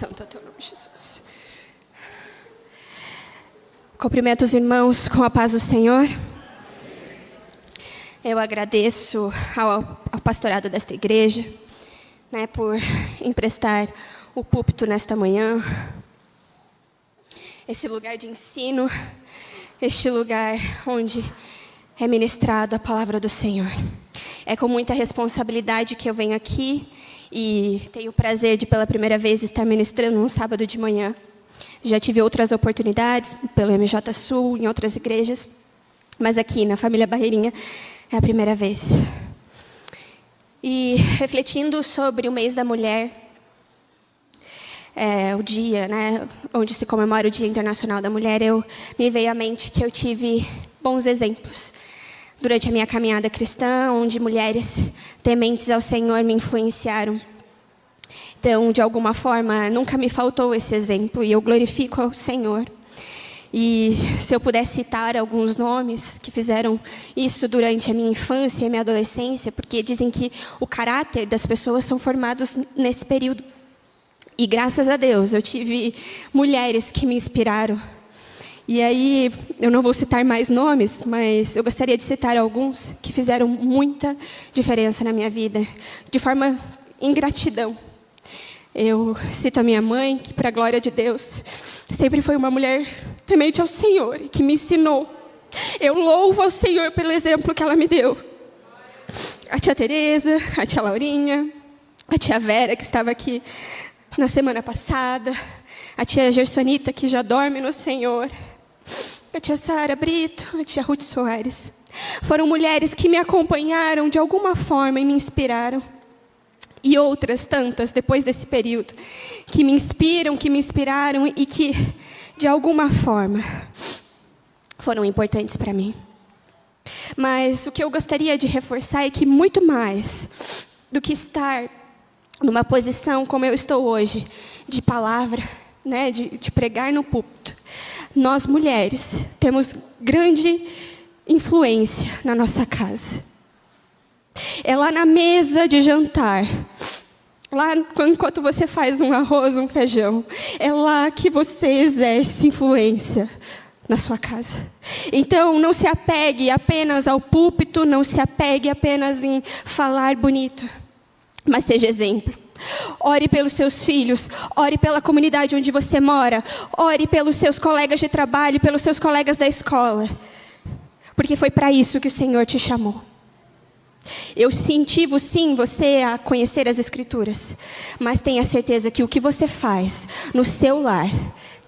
santo é o teu nome, Jesus. Cumprimento os irmãos com a paz do Senhor. Eu agradeço ao pastorado desta igreja, né, por emprestar o púlpito nesta manhã. Esse lugar de ensino, este lugar onde é ministrado a palavra do Senhor. É com muita responsabilidade que eu venho aqui e tenho o prazer de, pela primeira vez, estar ministrando um sábado de manhã. Já tive outras oportunidades pelo MJ Sul, em outras igrejas, mas aqui na família Barreirinha é a primeira vez. E refletindo sobre o mês da mulher, o dia, né, onde se comemora o Dia Internacional da Mulher, me veio à mente que eu tive bons exemplos durante a minha caminhada cristã, onde mulheres tementes ao Senhor me influenciaram. Então, de alguma forma, nunca me faltou esse exemplo e eu glorifico ao Senhor. E se eu pudesse citar alguns nomes que fizeram isso durante a minha infância e a minha adolescência, porque dizem que o caráter das pessoas são formados nesse período. E graças a Deus, eu tive mulheres que me inspiraram. E aí, eu não vou citar mais nomes, mas eu gostaria de citar alguns que fizeram muita diferença na minha vida, de forma em gratidão. Eu cito a minha mãe, que, para a glória de Deus, sempre foi uma mulher temente ao Senhor e que me ensinou. Eu louvo ao Senhor pelo exemplo que ela me deu. A tia Tereza, a tia Laurinha, a tia Vera, que estava aqui na semana passada, a tia Gersonita, que já dorme no Senhor, a tia Sara Brito, a tia Ruth Soares. Foram mulheres que me acompanharam de alguma forma e me inspiraram. E outras tantas, depois desse período, que me inspiram, que me inspiraram e que, de alguma forma, foram importantes para mim. Mas o que eu gostaria de reforçar é que muito mais do que estar numa posição como eu estou hoje, de palavra, né, de pregar no púlpito, nós mulheres temos grande influência na nossa casa. É lá na mesa de jantar, lá enquanto você faz um arroz, um feijão, é lá que você exerce influência na sua casa. Então, não se apegue apenas ao púlpito, não se apegue apenas em falar bonito, mas seja exemplo. Ore pelos seus filhos, ore pela comunidade onde você mora, ore pelos seus colegas de trabalho, pelos seus colegas da escola, porque foi para isso que o Senhor te chamou. Eu incentivo sim você a conhecer as Escrituras, mas tenha certeza que o que você faz no seu lar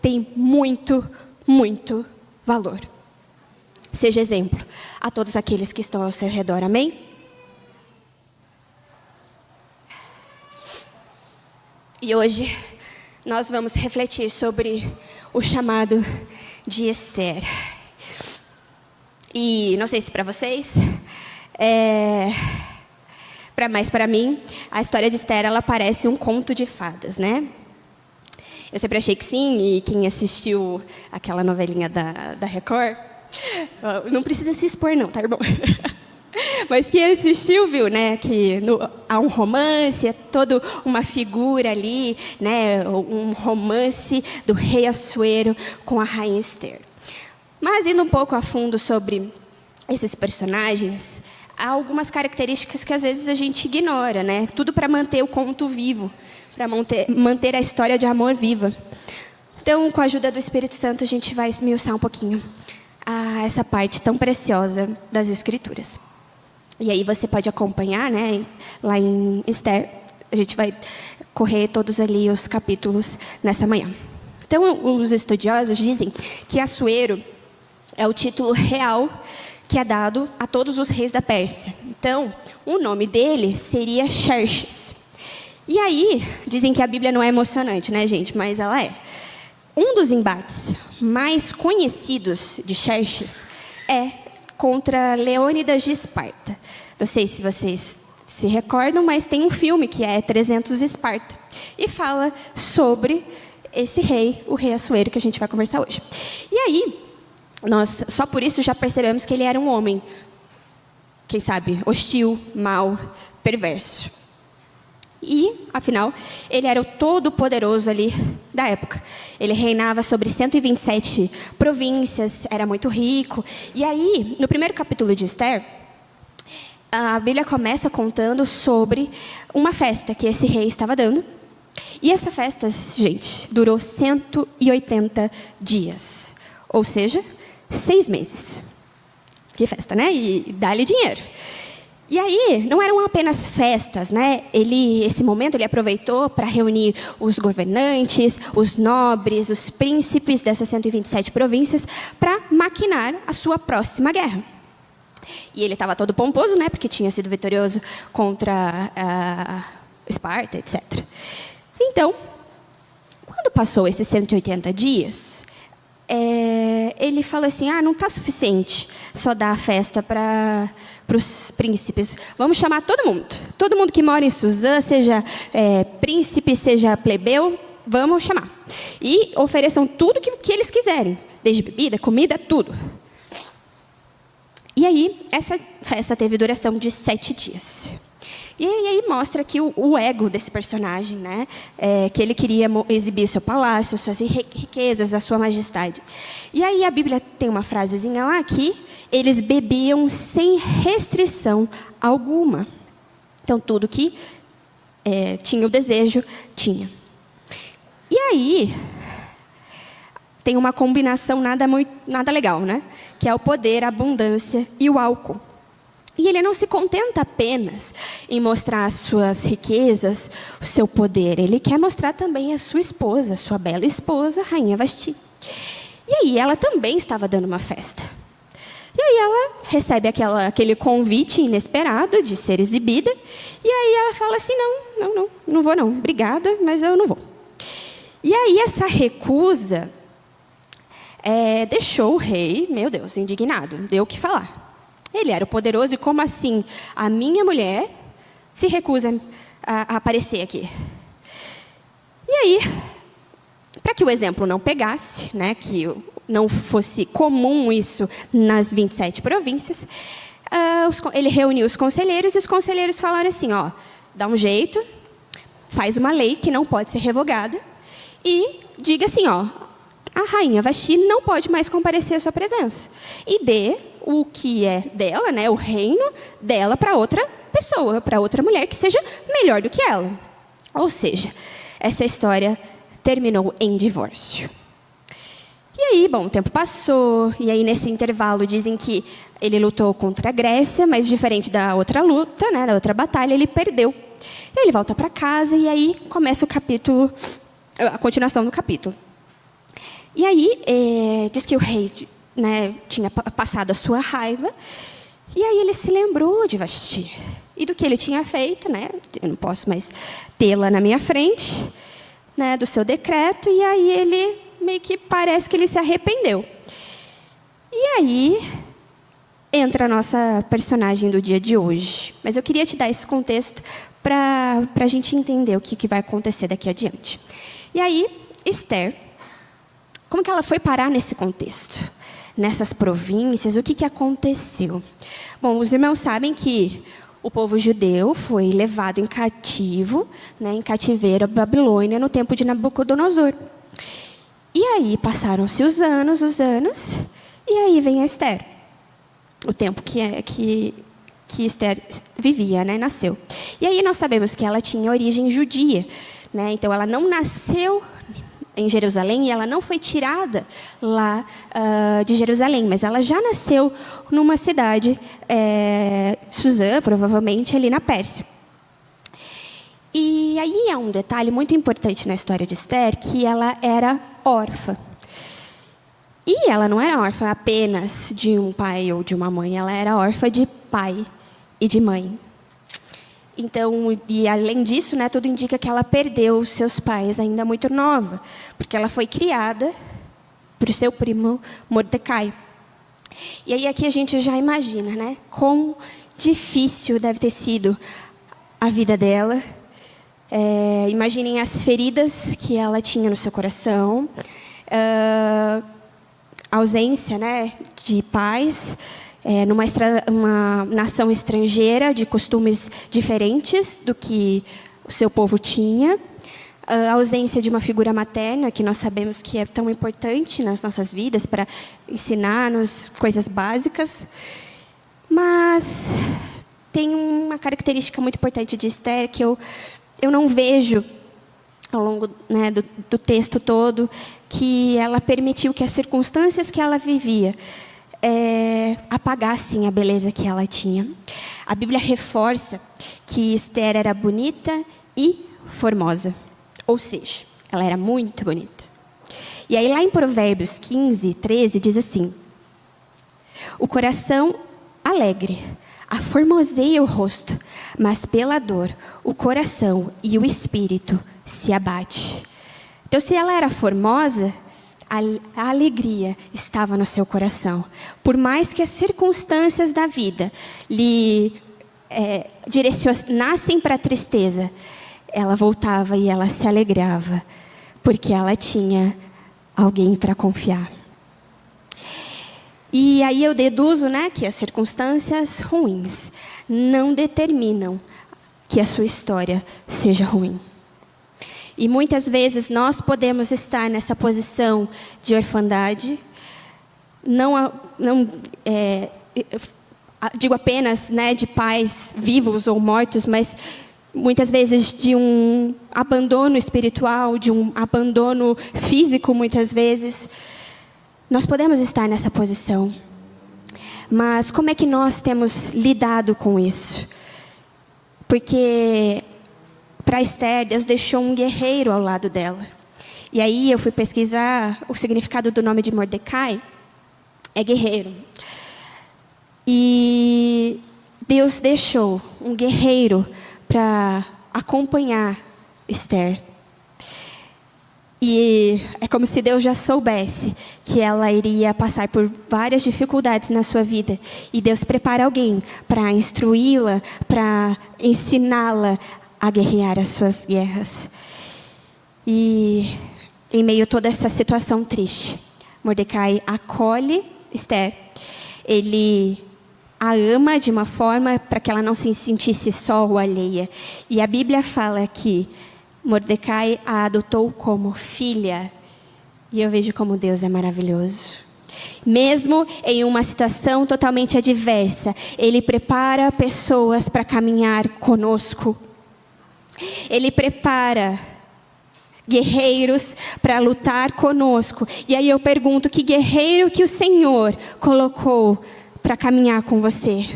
tem muito, muito valor. Seja exemplo a todos aqueles que estão ao seu redor, amém? E hoje nós vamos refletir sobre o chamado de Esther. E não sei se para vocês, para mim, a história de Esther, ela parece um conto de fadas, né? Eu sempre achei que sim, e quem assistiu aquela novelinha da Record, não precisa se expor não, tá, irmão? Mas quem assistiu viu, né, que há um romance, é toda uma figura ali, né, um romance do rei Assuero com a rainha Esther. Mas indo um pouco a fundo sobre esses personagens, há algumas características que às vezes a gente ignora, né? Tudo para manter o conto vivo, para manter a história de amor viva. Então, com a ajuda do Espírito Santo, a gente vai esmiuçar um pouquinho essa parte tão preciosa das Escrituras. E aí você pode acompanhar, né, lá em Esther. A gente vai correr todos ali os capítulos nessa manhã. Então, os estudiosos dizem que Assuero é o título real que é dado a todos os reis da Pérsia. Então, o nome dele seria Xerxes. E aí, dizem que a Bíblia não é emocionante, né, gente? Mas ela é. Um dos embates mais conhecidos de Xerxes é contra Leônidas de Esparta. Não sei se vocês se recordam, mas tem um filme que é 300 Esparta. E fala sobre esse rei, o rei Assuero, que a gente vai conversar hoje. E aí, nós só por isso já percebemos que ele era um homem, quem sabe, hostil, mau, perverso. E, afinal, ele era o todo-poderoso ali da época. Ele reinava sobre 127 províncias, era muito rico. E aí, no primeiro capítulo de Esther, a Bíblia começa contando sobre uma festa que esse rei estava dando. E essa festa, gente, durou 180 dias. Ou seja, 6 meses. Que festa, né? E dá-lhe dinheiro. E aí, não eram apenas festas, né? Esse momento ele aproveitou para reunir os governantes, os nobres, os príncipes dessas 127 províncias para maquinar a sua próxima guerra. E ele estava todo pomposo, né? Porque tinha sido vitorioso contra Esparta, etc. Então, quando passou esses 180 dias, ele falou assim, não está suficiente só dar a festa para os príncipes. Vamos chamar todo mundo que mora em Suzã, seja príncipe, seja plebeu, vamos chamar. E ofereçam tudo que eles quiserem, desde bebida, comida, tudo. E aí, essa festa teve duração de 7 dias. E aí mostra aqui o ego desse personagem, né? Que ele queria exibir seu palácio, suas riquezas, a sua majestade. E aí a Bíblia tem uma frasezinha lá que eles bebiam sem restrição alguma. Então, tudo que tinha o desejo, tinha. E aí, tem uma combinação nada legal, né? Que é o poder, a abundância e o álcool. E ele não se contenta apenas em mostrar as suas riquezas, o seu poder. Ele quer mostrar também a sua esposa, sua bela esposa, Rainha Vasti. E aí ela também estava dando uma festa. E aí ela recebe aquele convite inesperado de ser exibida. E aí ela fala assim, não vou não. Obrigada, mas eu não vou. E aí essa recusa deixou o rei, meu Deus, indignado. Deu o que falar. Ele era o poderoso e como assim a minha mulher se recusa a aparecer aqui? E aí, para que o exemplo não pegasse, né, que não fosse comum isso nas 27 províncias, ele reuniu os conselheiros e os conselheiros falaram assim, dá um jeito, faz uma lei que não pode ser revogada e diga assim, a Rainha Vasti não pode mais comparecer à sua presença. E dê o que é dela, né, o reino dela para outra pessoa, para outra mulher que seja melhor do que ela. Ou seja, essa história terminou em divórcio. E aí, bom, o tempo passou, e aí nesse intervalo dizem que ele lutou contra a Grécia, mas diferente da outra luta, né, da outra batalha, ele perdeu. E aí ele volta para casa e aí começa a continuação do capítulo. E aí, diz que o rei, né, tinha passado a sua raiva, e aí ele se lembrou de Vasti, e do que ele tinha feito, né, eu não posso mais tê-la na minha frente, né, do seu decreto, e aí ele meio que parece que ele se arrependeu. E aí, entra a nossa personagem do dia de hoje. Mas eu queria te dar esse contexto para a gente entender o que vai acontecer daqui adiante. E aí, Esther, como que ela foi parar nesse contexto? Nessas províncias, o que aconteceu? Bom, os irmãos sabem que o povo judeu foi levado em cativo, né, em cativeiro à Babilônia, no tempo de Nabucodonosor. E aí passaram-se os anos, e aí vem a Esther. O tempo que Esther vivia, né, nasceu. E aí nós sabemos que ela tinha origem judia, né, então ela não nasceu em Jerusalém e ela não foi tirada lá de Jerusalém, mas ela já nasceu numa cidade, Suzã, provavelmente, ali na Pérsia. E aí há um detalhe muito importante na história de Esther, que ela era órfã. E ela não era órfã apenas de um pai ou de uma mãe, ela era órfã de pai e de mãe. Então, e além disso, né, tudo indica que ela perdeu seus pais ainda muito nova, porque ela foi criada por seu primo Mordecai. E aí aqui a gente já imagina, né, quão difícil deve ter sido a vida dela. Imaginem as feridas que ela tinha no seu coração, a ausência, né, de pais, numa nação estrangeira, de costumes diferentes do que o seu povo tinha, a ausência de uma figura materna, que nós sabemos que é tão importante nas nossas vidas para ensinar-nos coisas básicas. Mas tem uma característica muito importante de Esther que eu não vejo ao longo, né, do texto todo, que ela permitiu que as circunstâncias que ela vivia apagassem a beleza que ela tinha. A Bíblia reforça que Esther era bonita e formosa. Ou seja, ela era muito bonita. E aí lá em Provérbios 15, 13, diz assim: o coração alegre aformoseia o rosto, mas pela dor o coração e o espírito se abate. Então, se ela era formosa, a alegria estava no seu coração. Por mais que as circunstâncias da vida lhe direcionassem para a tristeza, ela voltava e ela se alegrava, porque ela tinha alguém para confiar. E aí eu deduzo, né, que as circunstâncias ruins não determinam que a sua história seja ruim. E muitas vezes nós podemos estar nessa posição de orfandade, digo apenas, né, de pais vivos ou mortos, mas muitas vezes de um abandono espiritual, de um abandono físico, muitas vezes. Nós podemos estar nessa posição. Mas como é que nós temos lidado com isso? Porque para Esther, Deus deixou um guerreiro ao lado dela. E aí eu fui pesquisar o significado do nome de Mordecai. É guerreiro. E Deus deixou um guerreiro para acompanhar Esther. E é como se Deus já soubesse que ela iria passar por várias dificuldades na sua vida. E Deus prepara alguém para instruí-la, para ensiná-la a guerrear as suas guerras. E em meio a toda essa situação triste, Mordecai acolhe Esther. Ele a ama de uma forma para que ela não se sentisse só ou alheia. E a Bíblia fala que Mordecai a adotou como filha. E eu vejo como Deus é maravilhoso. Mesmo em uma situação totalmente adversa, Ele prepara pessoas para caminhar conosco. Ele prepara guerreiros para lutar conosco. E aí eu pergunto, que guerreiro que o Senhor colocou para caminhar com você?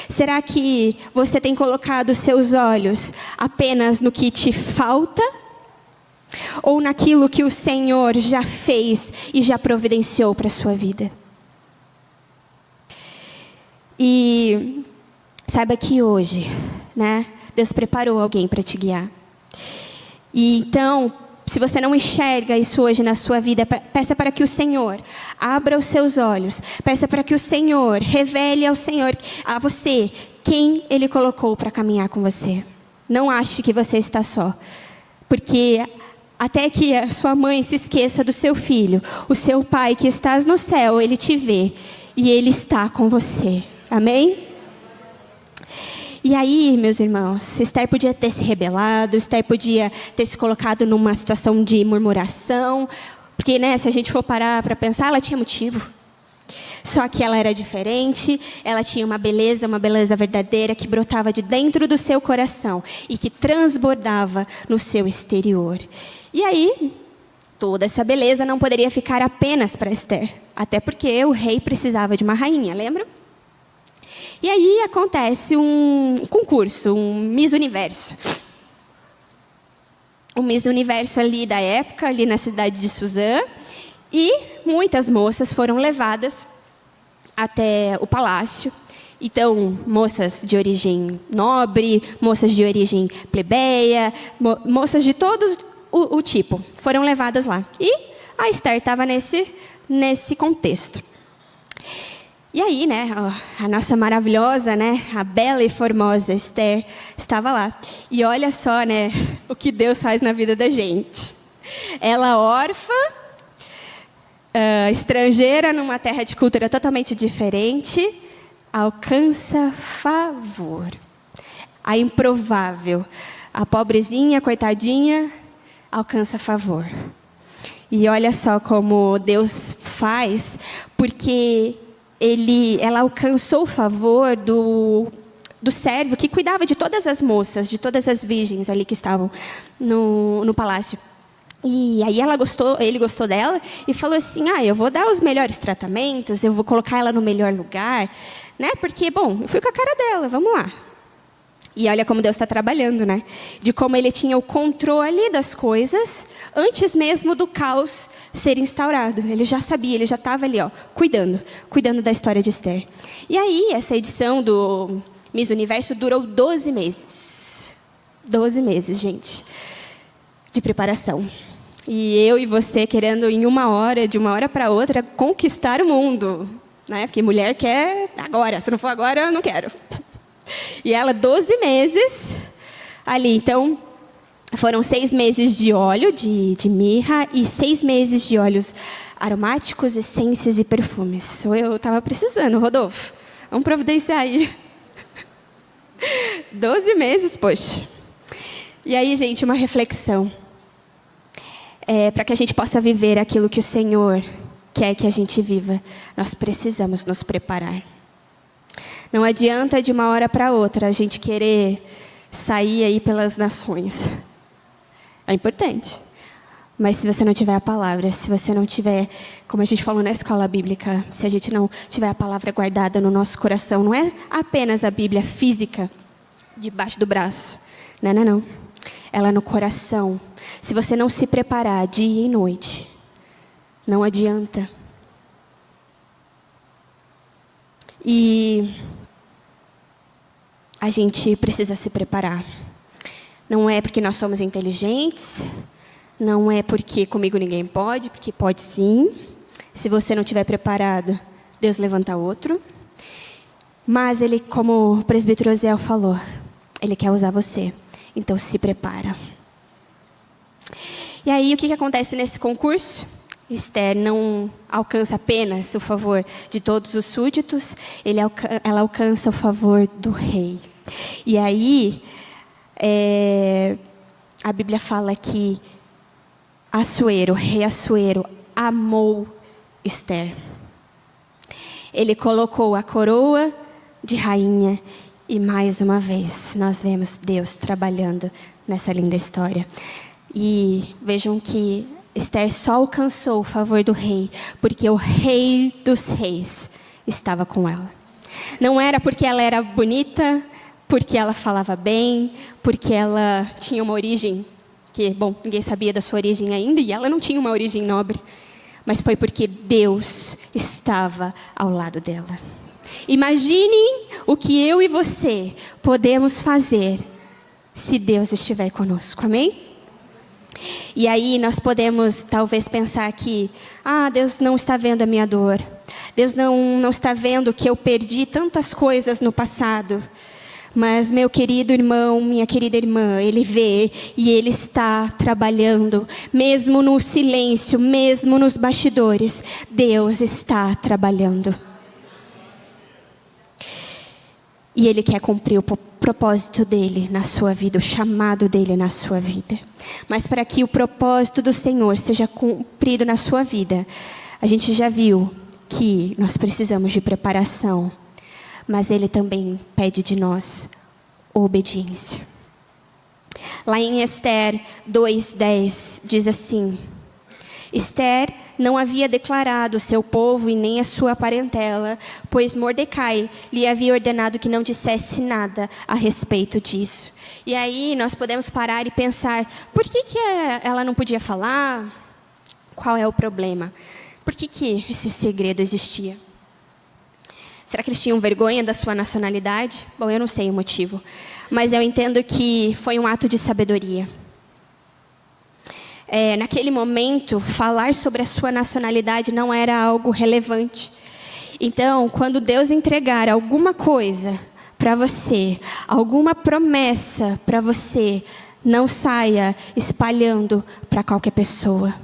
Será que você tem colocado seus olhos apenas no que te falta? Ou naquilo que o Senhor já fez e já providenciou para a sua vida? E saiba que hoje, né, Deus preparou alguém para te guiar. E então, se você não enxerga isso hoje na sua vida, peça para que o Senhor abra os seus olhos. Peça para que o Senhor revele a você, quem Ele colocou para caminhar com você. Não ache que você está só. Porque até que a sua mãe se esqueça do seu filho, o seu pai que estás no céu, Ele te vê e Ele está com você. Amém? E aí, meus irmãos, Esther podia ter se rebelado, Esther podia ter se colocado numa situação de murmuração, porque, né, se a gente for parar para pensar, ela tinha motivo. Só que ela era diferente, ela tinha uma beleza verdadeira que brotava de dentro do seu coração e que transbordava no seu exterior. E aí, toda essa beleza não poderia ficar apenas para Esther, até porque o rei precisava de uma rainha, lembra? E aí acontece um concurso, um Miss Universo. O Miss Universo ali da época, ali na cidade de Suzã. E muitas moças foram levadas até o palácio. Então, moças de origem nobre, moças de origem plebeia, moças de todo o tipo, foram levadas lá. E a Esther estava nesse contexto. E aí, né, a nossa maravilhosa, né, a bela e formosa Esther estava lá. E olha só, né, o que Deus faz na vida da gente. Ela órfã, estrangeira numa terra de cultura totalmente diferente, alcança favor. A improvável, A pobrezinha, coitadinha, alcança favor. E olha só como Deus faz, porque ela alcançou o favor do servo que cuidava de todas as moças, de todas as virgens ali que estavam no palácio. E aí ele gostou dela e falou assim, eu vou dar os melhores tratamentos, eu vou colocar ela no melhor lugar, né? Porque, bom, eu fui com a cara dela, vamos lá. E olha como Deus está trabalhando, né? De como ele tinha o controle das coisas antes mesmo do caos ser instaurado. Ele já sabia, ele já estava ali, cuidando da história de Esther. E aí, essa edição do Miss Universo durou 12 meses. 12 meses, gente, de preparação. E eu e você querendo em de uma hora para outra, conquistar o mundo, né? Porque mulher quer agora, se não for agora, eu não quero. E ela, 12 meses ali. Então, foram 6 meses de óleo, de mirra, e 6 meses de óleos aromáticos, essências e perfumes. Eu estava precisando, Rodolfo. Vamos providenciar aí. 12 meses, poxa. E aí, gente, uma reflexão. Para que a gente possa viver aquilo que o Senhor quer que a gente viva, nós precisamos nos preparar. Não adianta de uma hora para outra a gente querer sair aí pelas nações. É importante. Mas se você não tiver a palavra, se você não tiver, como a gente falou na escola bíblica, se a gente não tiver a palavra guardada no nosso coração, não é apenas a Bíblia física debaixo do braço. Não. Ela no coração. Se você não se preparar dia e noite, não adianta. E a gente precisa se preparar. Não é porque nós somos inteligentes, não é porque comigo ninguém pode, porque pode sim. Se você não estiver preparado, Deus levanta outro. Mas Ele, como o presbítero Oziel falou, Ele quer usar você. Então se prepara. E aí o que acontece nesse concurso? Esther não alcança apenas o favor de todos os súditos, ela alcança o favor do rei. E aí a Bíblia fala que Assuero, o rei Assuero, amou Esther. Ele colocou a coroa de rainha. E mais uma vez, nós vemos Deus trabalhando nessa linda história. E vejam que Esther só alcançou o favor do rei, porque o rei dos reis estava com ela. Não era porque ela era bonita, porque ela falava bem, porque ela tinha uma origem, que, bom, ninguém sabia da sua origem ainda, e ela não tinha uma origem nobre. Mas foi porque Deus estava ao lado dela. Imaginem o que eu e você podemos fazer se Deus estiver conosco, amém? E aí nós podemos talvez pensar que Deus não está vendo a minha dor. Deus não está vendo que eu perdi tantas coisas no passado. Mas meu querido irmão, minha querida irmã, Ele vê e Ele está trabalhando. Mesmo no silêncio, mesmo nos bastidores, Deus está trabalhando. E Ele quer cumprir o propósito dEle na sua vida, o chamado dEle na sua vida. Mas para que o propósito do Senhor seja cumprido na sua vida, a gente já viu que nós precisamos de preparação. Mas Ele também pede de nós obediência. Lá em Esther 2:10 diz assim: Esther não havia declarado o seu povo e nem a sua parentela, pois Mordecai lhe havia ordenado que não dissesse nada a respeito disso. E aí nós podemos parar e pensar, por que ela não podia falar? Qual é o problema? Por que esse segredo existia? Será que eles tinham vergonha da sua nacionalidade? Bom, eu não sei o motivo, mas eu entendo que foi um ato de sabedoria. Naquele momento, falar sobre a sua nacionalidade não era algo relevante. Então, quando Deus entregar alguma coisa para você, alguma promessa para você, não saia espalhando para qualquer pessoa.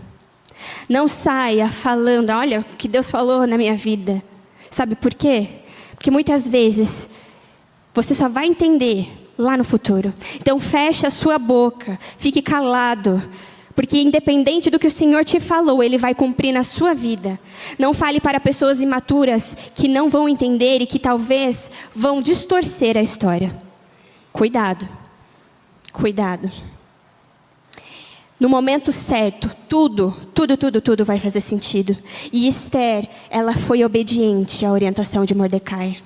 Não saia falando, olha o que Deus falou na minha vida. Sabe por quê? Porque muitas vezes você só vai entender lá no futuro. Então feche a sua boca, fique calado, porque independente do que o Senhor te falou, Ele vai cumprir na sua vida. Não fale para pessoas imaturas que não vão entender e que talvez vão distorcer a história. Cuidado, cuidado. No momento certo, tudo vai fazer sentido. E Esther, ela foi obediente à orientação de Mordecai.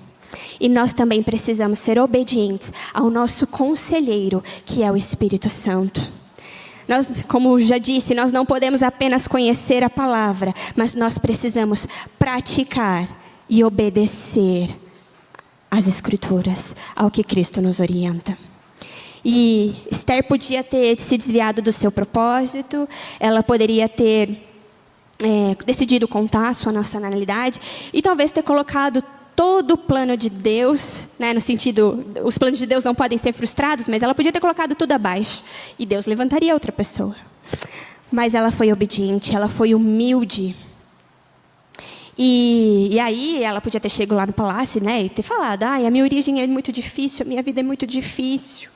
E nós também precisamos ser obedientes ao nosso conselheiro, que é o Espírito Santo. Nós, como já disse, nós não podemos apenas conhecer a palavra, mas nós precisamos praticar e obedecer às Escrituras, ao que Cristo nos orienta. E Esther podia ter se desviado do seu propósito, ela poderia ter decidido contar a sua nacionalidade e talvez ter colocado todo o plano de Deus, né, no sentido, os planos de Deus não podem ser frustrados, mas ela podia ter colocado tudo abaixo e Deus levantaria outra pessoa. Mas ela foi obediente, ela foi humilde. E aí ela podia ter chegado lá no palácio, né, e ter falado: a minha origem é muito difícil, a minha vida é muito difícil.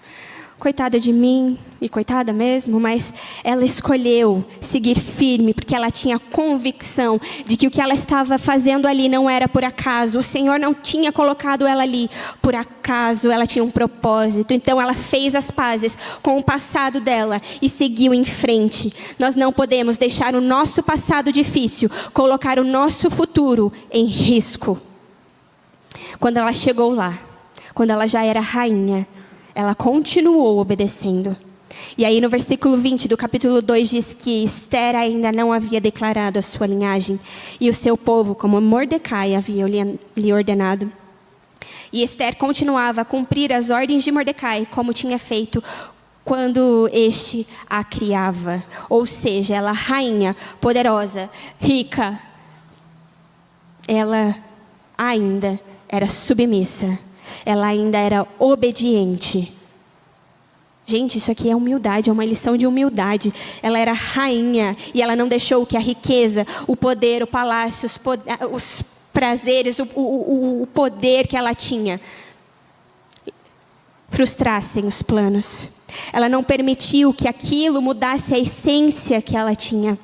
Coitada de mim, e coitada mesmo, mas ela escolheu seguir firme, porque ela tinha convicção de que o que ela estava fazendo ali não era por acaso. O Senhor não tinha colocado ela ali por acaso, ela tinha um propósito. Então ela fez as pazes com o passado dela e seguiu em frente. Nós não podemos deixar o nosso passado difícil colocar o nosso futuro em risco. Quando ela chegou lá, quando ela já era rainha, ela continuou obedecendo. E aí no versículo 20 do capítulo 2 diz que Esther ainda não havia declarado a sua linhagem e o seu povo, como Mordecai havia lhe ordenado. E Esther continuava a cumprir as ordens de Mordecai, como tinha feito quando este a criava. Ou seja, ela rainha, poderosa, rica, ela ainda era submissa. Ela ainda era obediente. Gente, isso aqui é humildade, é uma lição de humildade. Ela era rainha e ela não deixou que a riqueza, o poder, o palácio, os prazeres, o poder que ela tinha frustrassem os planos. Ela não permitiu que aquilo mudasse a essência que ela tinha.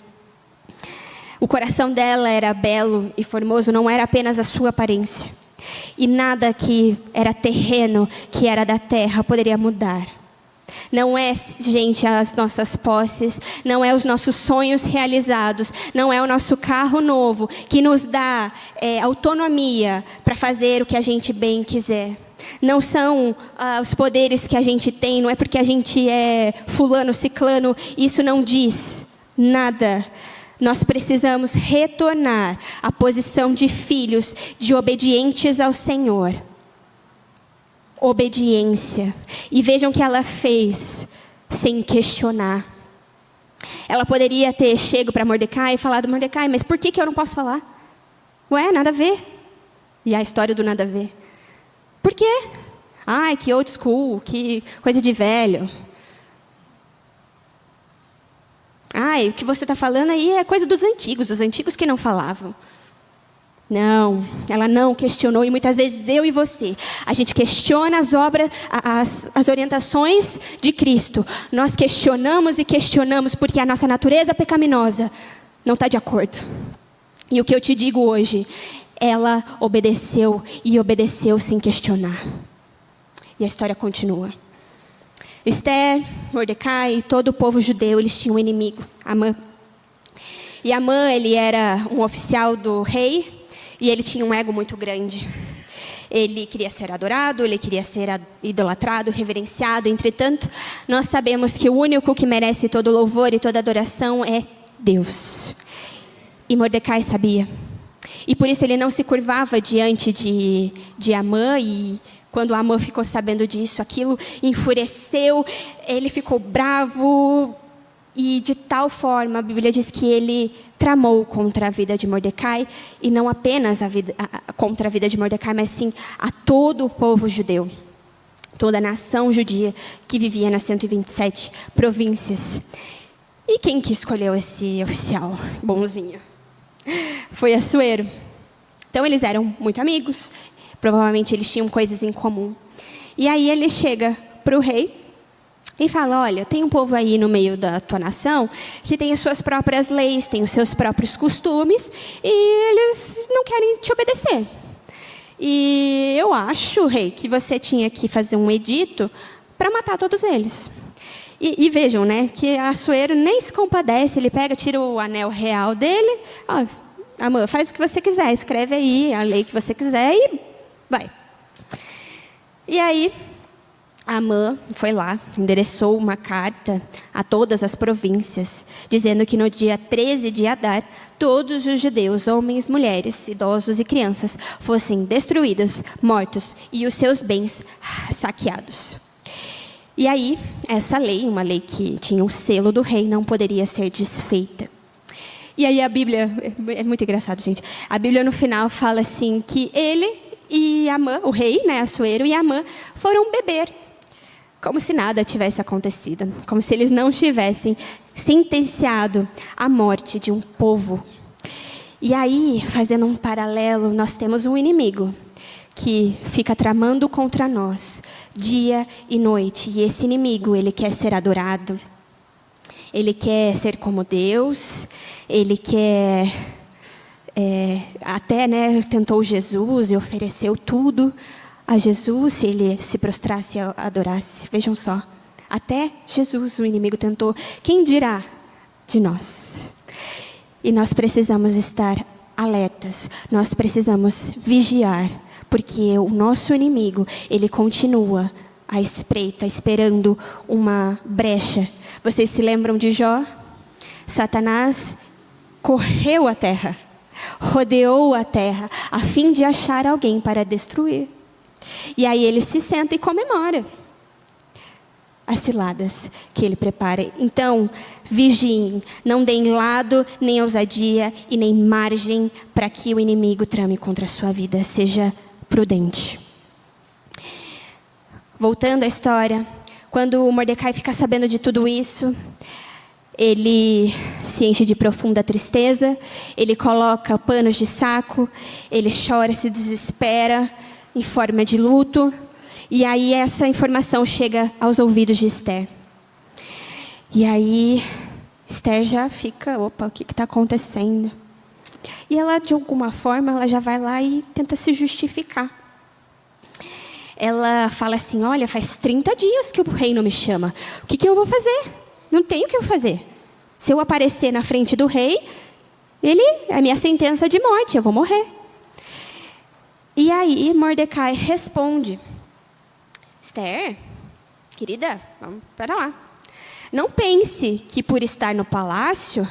O coração dela era belo e formoso, não era apenas a sua aparência. E nada que era terreno, que era da terra, poderia mudar. Não é, gente, as nossas posses, não é os nossos sonhos realizados, não é o nosso carro novo que nos dá autonomia para fazer o que a gente bem quiser. Não são os poderes que a gente tem, não é porque a gente é fulano, ciclano, isso não diz nada. Nós precisamos retornar à posição de filhos, de obedientes ao Senhor. Obediência. E vejam o que ela fez, sem questionar. Ela poderia ter chego para Mordecai e falado: Mordecai, mas por que eu não posso falar? Ué, nada a ver. E a história do nada a ver. Por quê? Ai, que old school, que coisa de velho. Ai, o que você está falando aí é coisa dos antigos que não falavam. Não, ela não questionou, e muitas vezes eu e você, a gente questiona as obras, as orientações de Cristo. Nós questionamos e questionamos porque a nossa natureza pecaminosa não está de acordo. E o que eu te digo hoje, ela obedeceu e obedeceu sem questionar. E a história continua. Esther, Mordecai e todo o povo judeu, eles tinham um inimigo, Amã. E Amã, ele era um oficial do rei e ele tinha um ego muito grande. Ele queria ser adorado, ele queria ser idolatrado, reverenciado. Entretanto, nós sabemos que o único que merece todo louvor e toda adoração é Deus. E Mordecai sabia. E por isso ele não se curvava diante de Amã. E quando Amã ficou sabendo disso, aquilo enfureceu, ele ficou bravo. E de tal forma, a Bíblia diz que ele tramou contra a vida de Mordecai. E não apenas contra a vida de Mordecai, mas sim a todo o povo judeu. Toda a nação judia que vivia nas 127 províncias. E quem que escolheu esse oficial bonzinho? Foi Assuero. Então eles eram muito amigos. Provavelmente eles tinham coisas em comum. E aí ele chega para o rei e fala: olha, tem um povo aí no meio da tua nação que tem as suas próprias leis, tem os seus próprios costumes e eles não querem te obedecer. E eu acho, rei, que você tinha que fazer um edito para matar todos eles. E vejam, né, que Assuero nem se compadece, ele pega, tira o anel real dele, ó, Amã, faz o que você quiser, escreve aí a lei que você quiser e vai. E aí, Amã foi lá, endereçou uma carta a todas as províncias, dizendo que no dia 13 de Adar, todos os judeus, homens, mulheres, idosos e crianças, fossem destruídos, mortos e os seus bens saqueados. E aí, essa lei, uma lei que tinha o selo do rei, não poderia ser desfeita. E aí a Bíblia, é muito engraçado, gente. A Bíblia no final fala assim que ele e Amã, o rei, né, Assuero e Amã, foram beber. Como se nada tivesse acontecido. Como se eles não tivessem sentenciado a morte de um povo. E aí, fazendo um paralelo, nós temos um inimigo que fica tramando contra nós, dia e noite. E esse inimigo, ele quer ser adorado. Ele quer ser como Deus. Ele quer... até, né, tentou Jesus e ofereceu tudo a Jesus se ele se prostrasse e adorasse. Vejam só. Até Jesus, o inimigo, tentou. Quem dirá de nós? E nós precisamos estar alertas. Nós precisamos vigiar. Porque o nosso inimigo, ele continua à espreita, esperando uma brecha. Vocês se lembram de Jó? Satanás correu a terra, rodeou a terra, a fim de achar alguém para destruir. E aí ele se senta e comemora as ciladas que ele prepara. Então, vigiem, não deem lado, nem ousadia e nem margem para que o inimigo trame contra a sua vida. Seja prudente. Voltando à história, quando o Mordecai fica sabendo de tudo isso, ele se enche de profunda tristeza, ele coloca panos de saco, ele chora, se desespera em forma de luto, e aí essa informação chega aos ouvidos de Esther. E aí Esther já fica, opa, o que está acontecendo? E ela, de alguma forma, ela já vai lá e tenta se justificar. Ela fala assim: olha, faz 30 dias que o rei não me chama. O que eu vou fazer? Não tenho o que eu fazer. Se eu aparecer na frente do rei, é a minha sentença de morte, eu vou morrer. E aí Mordecai responde: Esther, querida, vamos para lá. Não pense que por estar no palácio,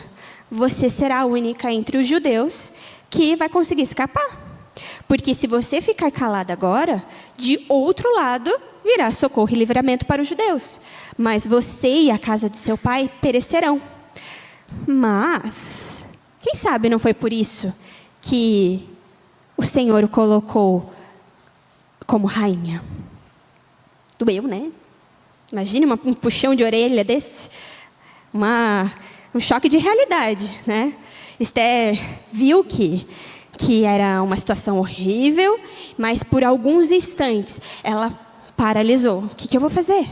você será a única entre os judeus que vai conseguir escapar. Porque se você ficar calada agora, de outro lado virá socorro e livramento para os judeus. Mas você e a casa de seu pai perecerão. Mas, quem sabe não foi por isso que o Senhor o colocou como rainha? Doeu, né? Imagine um puxão de orelha desse. Um choque de realidade, né? Esther viu que era uma situação horrível, mas por alguns instantes ela paralisou. O que eu vou fazer?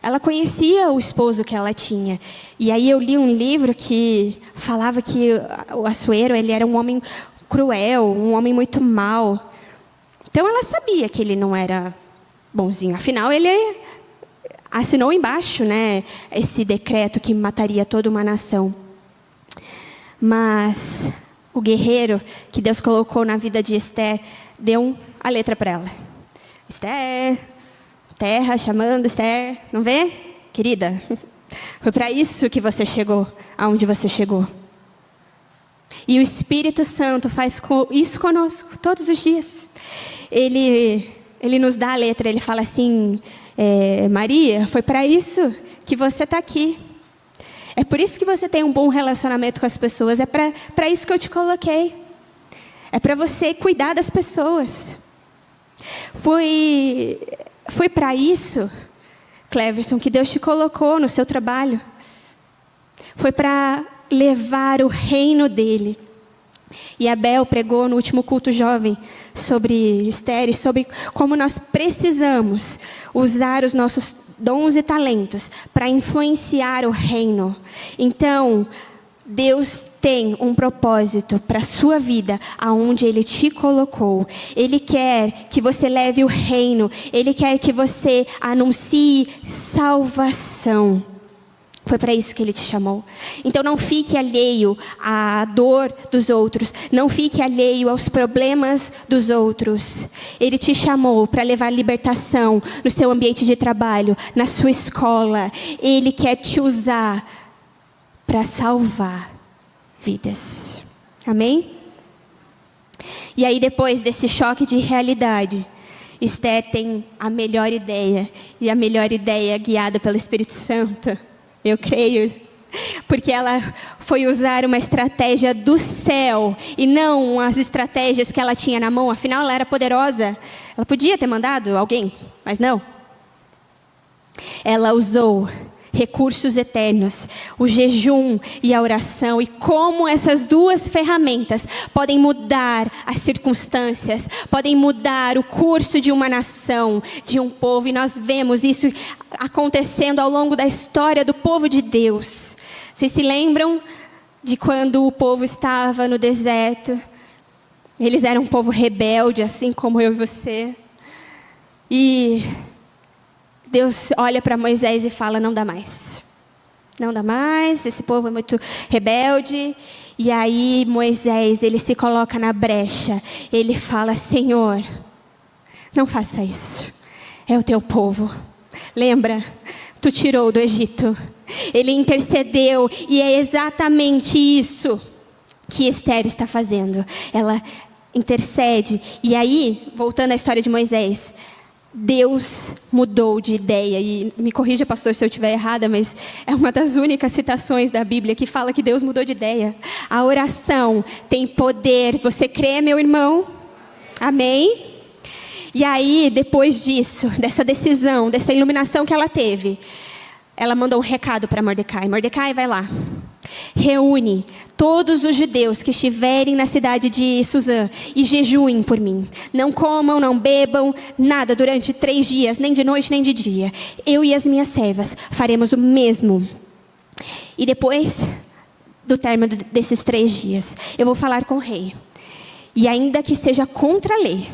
Ela conhecia o esposo que ela tinha. E aí eu li um livro que falava que o Assuero, ele era um homem cruel, um homem muito mau. Então ela sabia que ele não era bonzinho. Afinal, ele assinou embaixo, né, esse decreto que mataria toda uma nação. Mas o guerreiro que Deus colocou na vida de Esther deu a letra para ela. Esther, terra chamando, Esther, não vê? Querida, foi para isso que você chegou, aonde você chegou. E o Espírito Santo faz isso conosco todos os dias. Ele nos dá a letra, ele fala assim: Maria, foi para isso que você está aqui. É por isso que você tem um bom relacionamento com as pessoas. É para isso que eu te coloquei. É para você cuidar das pessoas. Foi para isso, Cleverson, que Deus te colocou no seu trabalho. Foi para levar o reino dele. E Abel pregou no último culto jovem sobre Esther e sobre como nós precisamos usar os nossos dons e talentos para influenciar o reino. Então, Deus tem um propósito para a sua vida, aonde Ele te colocou. Ele quer que você leve o reino. Ele quer que você anuncie salvação. Foi para isso que Ele te chamou. Então não fique alheio à dor dos outros. Não fique alheio aos problemas dos outros. Ele te chamou para levar libertação no seu ambiente de trabalho, na sua escola. Ele quer te usar para salvar vidas. Amém? E aí, depois desse choque de realidade, Esther tem a melhor ideia. E a melhor ideia guiada pelo Espírito Santo. Eu creio, porque ela foi usar uma estratégia do céu e não as estratégias que ela tinha na mão. Afinal, ela era poderosa. Ela podia ter mandado alguém, mas não. Ela usou recursos eternos, o jejum e a oração, e como essas duas ferramentas podem mudar as circunstâncias, podem mudar o curso de uma nação, de um povo, e nós vemos isso acontecendo ao longo da história do povo de Deus. Vocês se lembram de quando o povo estava no deserto? Eles eram um povo rebelde, assim como eu e você, e Deus olha para Moisés e fala: não dá mais. Não dá mais, esse povo é muito rebelde. E aí Moisés, ele se coloca na brecha. Ele fala: Senhor, não faça isso. É o teu povo. Lembra? Tu tirou do Egito. Ele intercedeu. E é exatamente isso que Esther está fazendo. Ela intercede. E aí, voltando à história de Moisés, Deus mudou de ideia. E me corrija, pastor, se eu estiver errada, mas é uma das únicas citações da Bíblia que fala que Deus mudou de ideia. A oração tem poder. Você crê, meu irmão? Amém? E aí, depois disso, dessa decisão, dessa iluminação que ela teve, ela mandou um recado para Mordecai. Mordecai, vai lá. Reúne todos os judeus que estiverem na cidade de Suzã e jejuem por mim. Não comam, não bebam, nada durante 3 dias, nem de noite, nem de dia. Eu e as minhas servas faremos o mesmo. E depois do término desses 3 dias, eu vou falar com o rei. E ainda que seja contra a lei,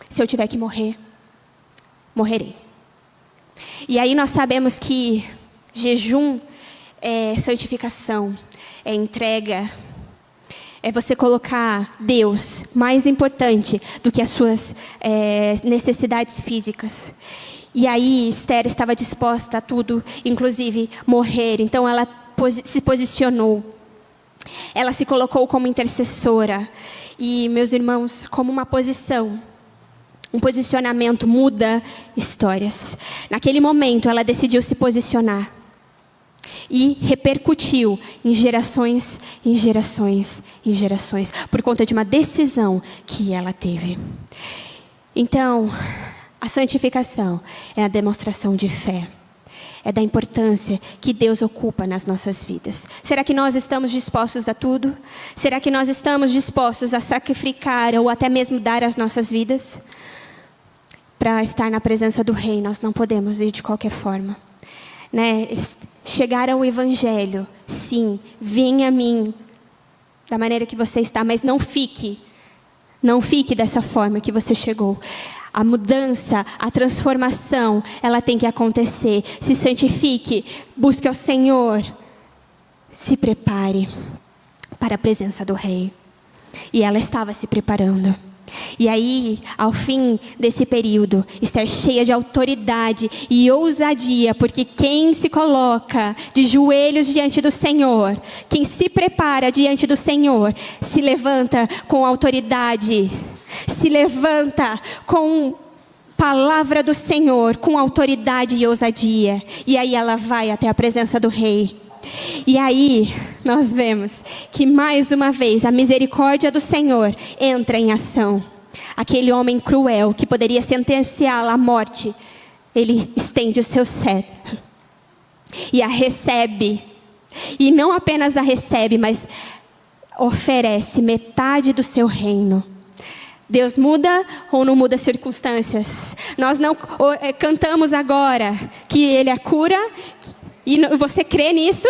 se eu tiver que morrer, morrerei. E aí nós sabemos que jejum é santificação, é entrega, é você colocar Deus mais importante do que as suas necessidades físicas. E aí Esther estava disposta a tudo, inclusive morrer. Então ela se posicionou. Ela se colocou como intercessora. E, meus irmãos, como uma posição, um posicionamento muda histórias. Naquele momento ela decidiu se posicionar. E repercutiu em gerações, em gerações, em gerações, por conta de uma decisão que ela teve. Então, a santificação é a demonstração de fé. É da importância que Deus ocupa nas nossas vidas. Será que nós estamos dispostos a tudo? Será que nós estamos dispostos a sacrificar ou até mesmo dar as nossas vidas? Para estar na presença do Rei, nós não podemos ir de qualquer forma. Né? Chegar ao Evangelho, sim, venha a mim, da maneira que você está, mas não fique dessa forma que você chegou. A mudança, a transformação, ela tem que acontecer. Se santifique, busque ao Senhor, se prepare para a presença do Rei. E ela estava se preparando. E aí, ao fim desse período, Esther cheia de autoridade e ousadia, porque quem se coloca de joelhos diante do Senhor, quem se prepara diante do Senhor, se levanta com autoridade, se levanta com palavra do Senhor, com autoridade e ousadia. E aí ela vai até a presença do Rei. E aí nós vemos que mais uma vez a misericórdia do Senhor entra em ação. Aquele homem cruel que poderia sentenciá-la à morte, ele estende o seu cetro e a recebe. E não apenas a recebe, mas oferece metade do seu reino. Deus muda ou não muda as circunstâncias? Nós não cantamos agora que Ele é a cura, e você crê nisso?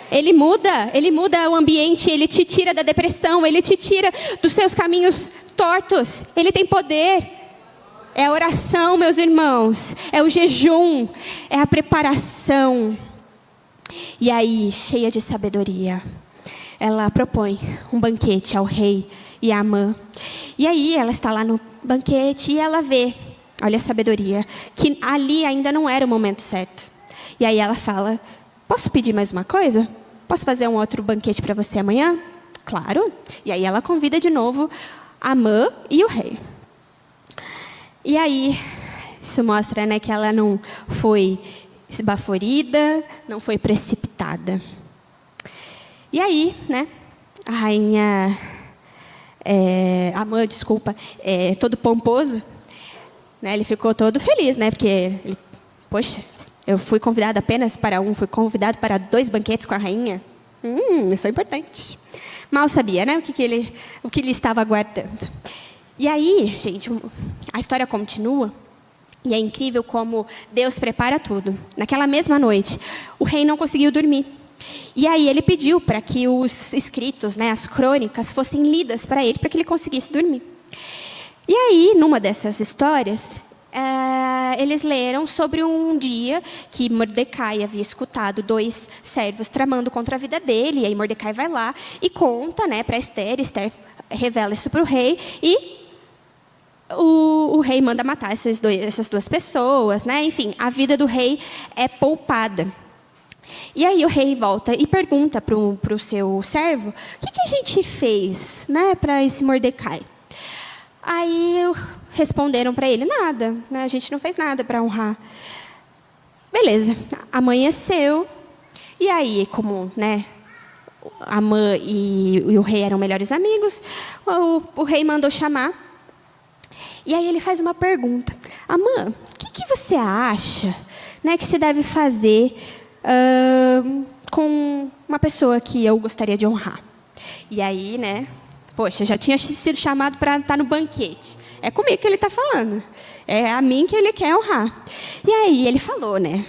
Ele muda o ambiente, Ele te tira da depressão, Ele te tira dos seus caminhos tortos. Ele tem poder. É a oração, meus irmãos, é o jejum, é a preparação. E aí, cheia de sabedoria, ela propõe um banquete ao rei e à Amã. E aí, ela está lá no banquete e ela vê, olha a sabedoria, que ali ainda não era o momento certo. E aí ela fala: posso pedir mais uma coisa? Posso fazer um outro banquete para você amanhã? Claro. E aí ela convida de novo a Amã e o rei. E aí, isso mostra, né, que ela não foi esbaforida, não foi precipitada. E aí, né, a rainha, Amã, todo pomposo, né, ele ficou todo feliz, né, porque, poxa, eu fui convidado apenas para fui convidado para 2 banquetes com a rainha. Isso é importante. Mal sabia, né, o que ele estava aguardando. E aí, gente, a história continua. E é incrível como Deus prepara tudo. Naquela mesma noite, o rei não conseguiu dormir. E aí ele pediu para que os escritos, né, as crônicas, fossem lidas para ele, para que ele conseguisse dormir. E aí, numa dessas histórias, eles leram sobre um dia que Mordecai havia escutado 2 servos tramando contra a vida dele. E aí Mordecai vai lá e conta, né, para Esther. Esther revela isso para o rei e o rei manda matar essas 2 pessoas, né? Enfim, a vida do rei é poupada. E aí o rei volta e pergunta para o seu servo: o que a gente fez, né, para esse Mordecai? Aí responderam para ele: nada, né? A gente não fez nada para honrar. Beleza, amanheceu. E aí, como, né, Amã e o rei eram melhores amigos, o rei mandou chamar. E aí ele faz uma pergunta: Amã, o que você acha, né, que se deve fazer com uma pessoa que eu gostaria de honrar? E aí, né, poxa, já tinha sido chamado para estar no banquete. É comigo que ele está falando. É a mim que ele quer honrar. E aí ele falou, né,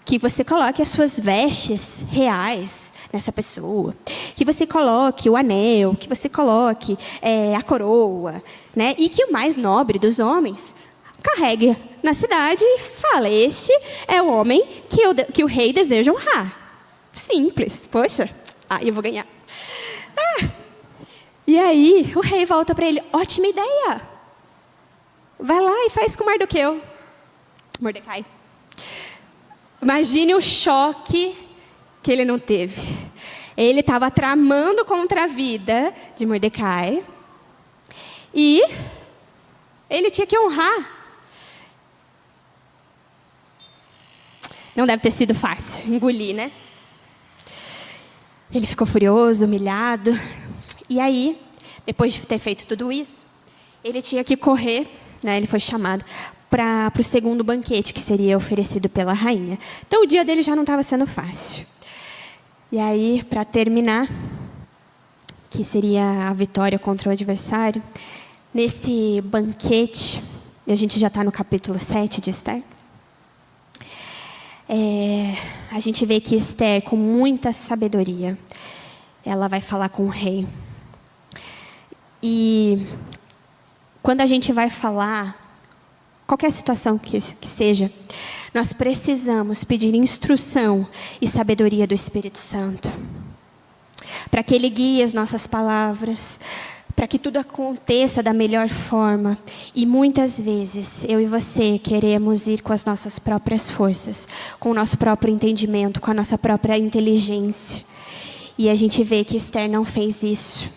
que você coloque as suas vestes reais nessa pessoa, que você coloque o anel, que você coloque a coroa, né? E que o mais nobre dos homens carregue na cidade e fale: este é o homem que o rei deseja honrar. Simples, poxa, eu vou ganhar. E aí o rei volta para ele: ótima ideia, vai lá e faz com Mordecai. Imagine o choque que ele não teve. Ele estava tramando contra a vida de Mordecai e ele tinha que honrar. Não deve ter sido fácil engolir, né? Ele ficou furioso, humilhado. E aí, depois de ter feito tudo isso, ele tinha que correr, né? Ele foi chamado para o segundo banquete que seria oferecido pela rainha. Então o dia dele já não estava sendo fácil. E aí, para terminar, que seria a vitória contra o adversário, nesse banquete, e a gente já está no capítulo 7 de Esther, a gente vê que Esther, com muita sabedoria, ela vai falar com o rei. E quando a gente vai falar, qualquer situação que seja, nós precisamos pedir instrução e sabedoria do Espírito Santo, para que Ele guie as nossas palavras, para que tudo aconteça da melhor forma. E muitas vezes, eu e você queremos ir com as nossas próprias forças, com o nosso próprio entendimento, com a nossa própria inteligência. E a gente vê que Esther não fez isso.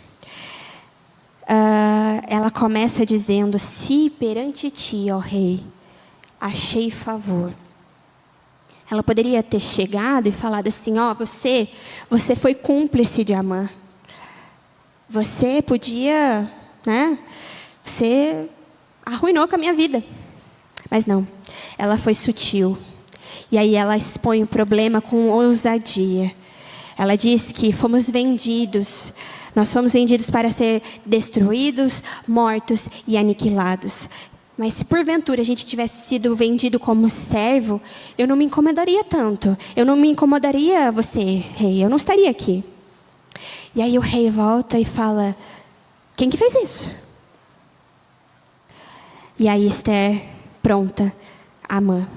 Ela começa dizendo: se perante ti, ó rei, achei favor. Ela poderia ter chegado e falado assim: você foi cúmplice de Amã. Você podia, né? Você arruinou com a minha vida. Mas não, ela foi sutil. E aí ela expõe o problema com ousadia. Ela diz que fomos vendidos. Nós fomos vendidos para ser destruídos, mortos e aniquilados. Mas se porventura a gente tivesse sido vendido como servo, eu não me incomodaria tanto. Eu não me incomodaria você, rei. Eu não estaria aqui. E aí o rei volta e fala: quem que fez isso? E aí Esther, pronta, Amã.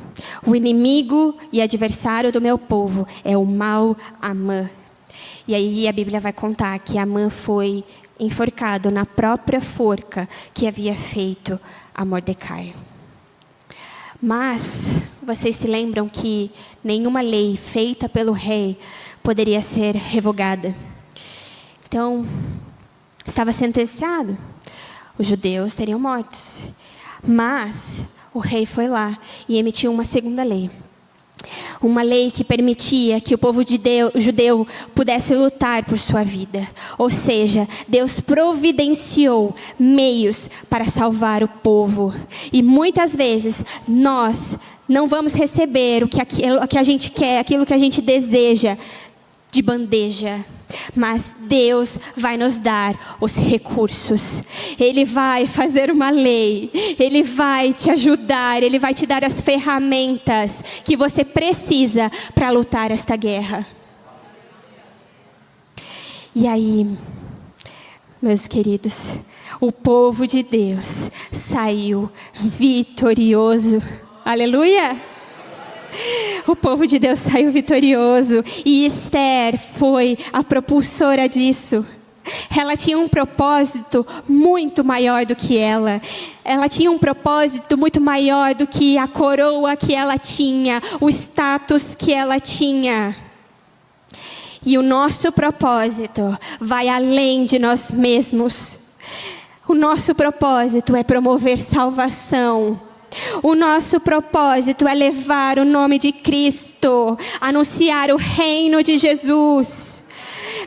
O inimigo e adversário do meu povo é o mau Amã. E aí a Bíblia vai contar que Amã foi enforcado na própria forca que havia feito a Mordecai. Mas vocês se lembram que nenhuma lei feita pelo rei poderia ser revogada. Então, estava sentenciado. Os judeus teriam mortos. Mas o rei foi lá e emitiu uma segunda lei. Uma lei que permitia que o povo judeu pudesse lutar por sua vida. Ou seja, Deus providenciou meios para salvar o povo. E muitas vezes nós não vamos receber aquilo que a gente quer, aquilo que a gente deseja de bandeja. Mas Deus vai nos dar os recursos. Ele vai fazer uma lei. Ele vai te ajudar. Ele vai te dar as ferramentas que você precisa para lutar esta guerra. E aí, meus queridos, o povo de Deus saiu vitorioso. Aleluia! O povo de Deus saiu vitorioso. E Esther foi a propulsora disso. Ela tinha um propósito muito maior do que ela. Ela tinha um propósito muito maior do que a coroa que ela tinha, o status que ela tinha. E o nosso propósito vai além de nós mesmos. O nosso propósito é promover salvação. O nosso propósito é levar o nome de Cristo, anunciar o reino de Jesus.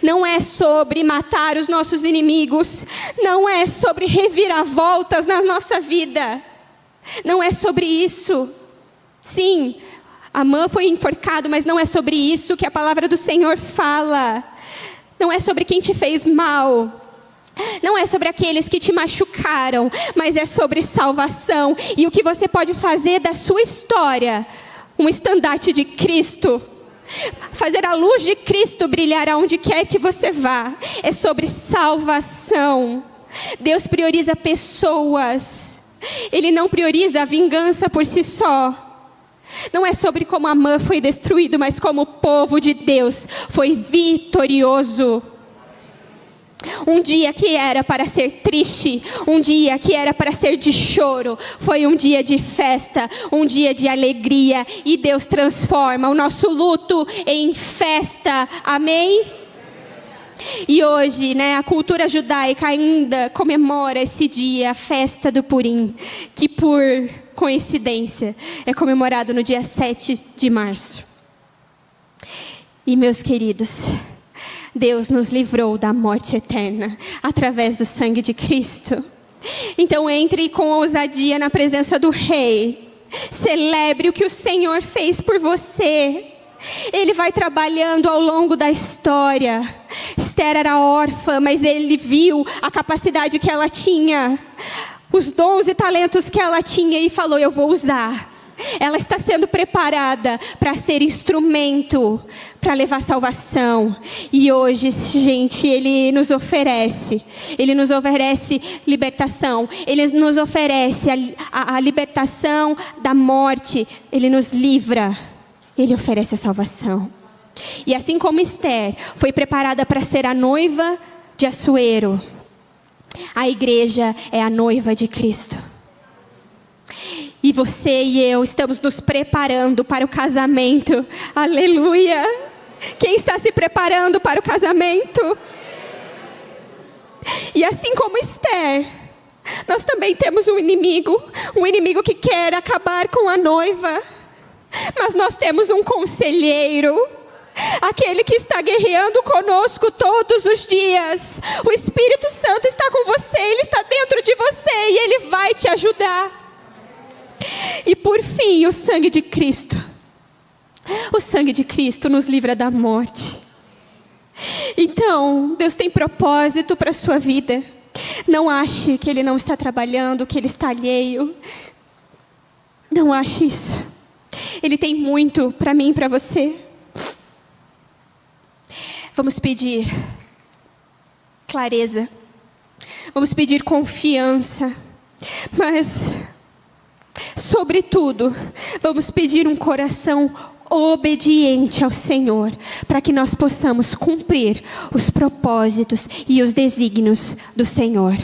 Não é sobre matar os nossos inimigos, não é sobre reviravoltas na nossa vida, não é sobre isso. Sim, Amã foi enforcado, mas não é sobre isso que a palavra do Senhor fala. Não é sobre quem te fez mal. Não é sobre aqueles que te machucaram, mas é sobre salvação. E o que você pode fazer da sua história um estandarte de Cristo. Fazer a luz de Cristo brilhar aonde quer que você vá. É sobre salvação. Deus prioriza pessoas. Ele não prioriza a vingança por si só. Não é sobre como Amã foi destruído, mas como o povo de Deus foi vitorioso. Um dia que era para ser triste, um dia que era para ser de choro, foi um dia de festa, um dia de alegria. E Deus transforma o nosso luto em festa. Amém? E hoje, a cultura judaica ainda comemora esse dia, a festa do Purim, que por coincidência é comemorado no dia 7 de março. E meus queridos, Deus nos livrou da morte eterna através do sangue de Cristo. Então entre com ousadia na presença do Rei. Celebre o que o Senhor fez por você. Ele vai trabalhando ao longo da história. Esther era órfã, mas ele viu a capacidade que ela tinha, os dons e talentos que ela tinha e falou: eu vou usar. Ela está sendo preparada para ser instrumento, para levar salvação. E hoje, gente, Ele nos oferece libertação. Ele nos oferece a libertação da morte. Ele nos livra. Ele oferece a salvação. E assim como Esther foi preparada para ser a noiva de Assuero, a igreja é a noiva de Cristo. E você e eu estamos nos preparando para o casamento. Aleluia! Quem está se preparando para o casamento? E assim como Esther, nós também temos um inimigo que quer acabar com a noiva. Mas nós temos um conselheiro, aquele que está guerreando conosco todos os dias. O Espírito Santo está com você, Ele está dentro de você e Ele vai te ajudar. E por fim, o sangue de Cristo. O sangue de Cristo nos livra da morte. Então, Deus tem propósito para a sua vida. Não ache que Ele não está trabalhando, que Ele está alheio. Não ache isso. Ele tem muito para mim e para você. Vamos pedir clareza. Vamos pedir confiança. Mas, sobretudo, vamos pedir um coração obediente ao Senhor, para que nós possamos cumprir os propósitos e os desígnios do Senhor.